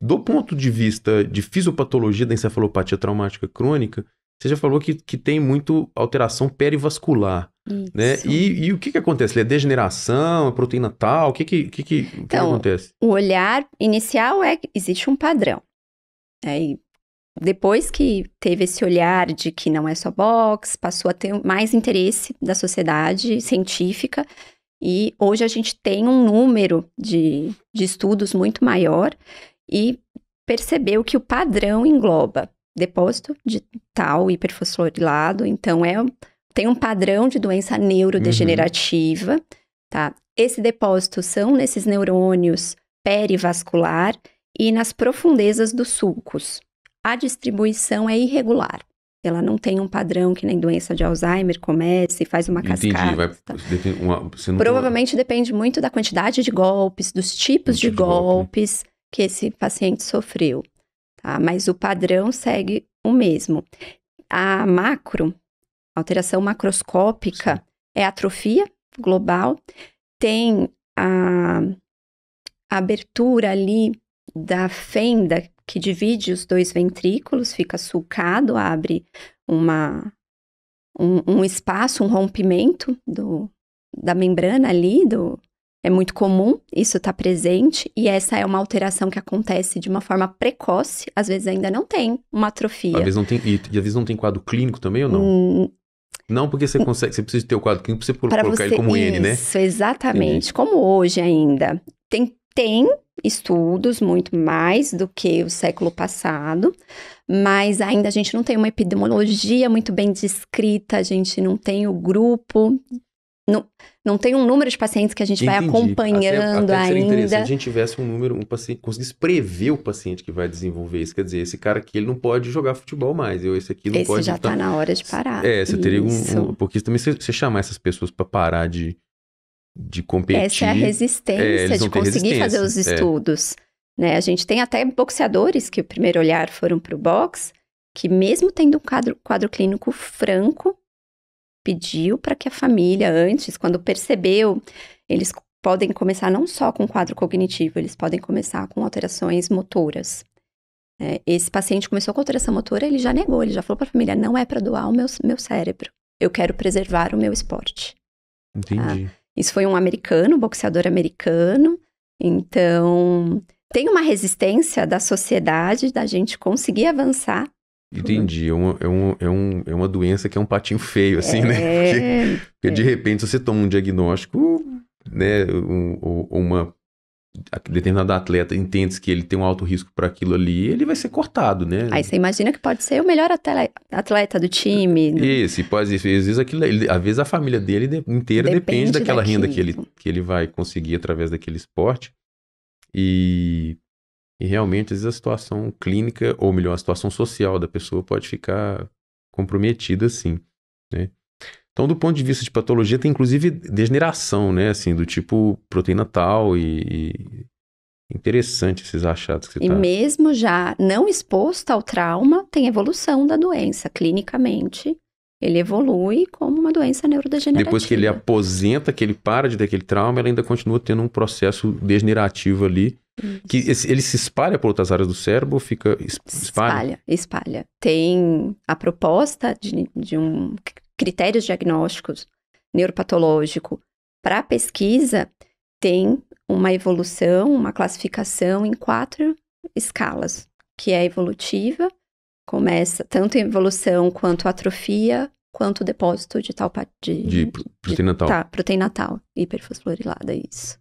do ponto de vista de fisiopatologia da encefalopatia traumática crônica, você já falou que tem muito alteração perivascular, né? E o que acontece? É degeneração, é proteína tal? O que acontece? O olhar inicial é que existe um padrão. E depois que teve esse olhar de que não é só box, passou a ter mais interesse da sociedade científica e hoje a gente tem um número de estudos muito maior e percebeu que o padrão engloba depósito de tal hiperfosforilado, então tem um padrão de doença neurodegenerativa, tá? Esse depósito são nesses neurônios perivascular e nas profundezas dos sulcos. A distribuição é irregular. Ela não tem um padrão que nem doença de Alzheimer começa e faz uma cascata. Provavelmente depende muito da quantidade de golpes, dos tipos de golpes que esse paciente sofreu. Tá? Mas o padrão segue o mesmo. A alteração macroscópica, é atrofia global, tem a abertura ali da fenda que divide os dois ventrículos, fica sulcado, abre um espaço, um rompimento da membrana ali, é muito comum, isso está presente, e essa é uma alteração que acontece de uma forma precoce, às vezes ainda não tem uma atrofia. Às vezes não tem, e às vezes não tem quadro clínico também ou não? Não, porque você precisa ter o quadro clínico para você colocar ele como N, né? Isso, exatamente. Entendi. Como hoje ainda tem estudos muito mais do que o século passado, mas ainda a gente não tem uma epidemiologia muito bem descrita, a gente não tem o grupo, não tem um número de pacientes que a gente vai acompanhando até ainda. Seria interessante se a gente tivesse um paciente, conseguisse prever o paciente que vai desenvolver isso, quer dizer, esse cara aqui ele não pode jogar futebol mais, esse aqui não pode... Esse já tá na hora de parar. Você teria porque também você chamar essas pessoas para parar de competir. Essa é a resistência de conseguir fazer os estudos. Né? A gente tem até boxeadores que o primeiro olhar foram para o boxe, que mesmo tendo um quadro clínico franco, pediu para que a família, antes, quando percebeu, eles podem começar não só com quadro cognitivo, eles podem começar com alterações motoras. Esse paciente começou com alteração motora, ele já negou, ele já falou para a família, não é para doar o meu cérebro, eu quero preservar o meu esporte. Entendi. Isso foi um americano, um boxeador americano. Então, tem uma resistência da sociedade, da gente conseguir avançar. Entendi. É uma doença que é um patinho feio, assim, né? Porque de repente, se você toma um diagnóstico, né? Uma determinado atleta entende que ele tem um alto risco para aquilo ali, ele vai ser cortado, né? Aí você imagina que pode ser o melhor atleta do time. Isso, e pode, às vezes a família dele inteira depende daquela renda que ele vai conseguir através daquele esporte. E realmente, às vezes a situação clínica, ou melhor, a situação social da pessoa pode ficar comprometida, assim, né? Então, do ponto de vista de patologia, tem inclusive degeneração, né? Assim, do tipo proteína tal e interessante esses achados que você E mesmo já não exposto ao trauma, tem evolução da doença. Clinicamente, ele evolui como uma doença neurodegenerativa. Depois que ele aposenta, que ele para de ter aquele trauma, ela ainda continua tendo um processo degenerativo ali. Que ele se espalha por outras áreas do cérebro ou fica... Espalha. Tem a proposta de critérios diagnósticos neuropatológico para a pesquisa, tem uma evolução, uma classificação em 4 escalas, que é a evolutiva, começa tanto em evolução quanto atrofia, quanto depósito de proteína tal, hiperfosforilada, isso.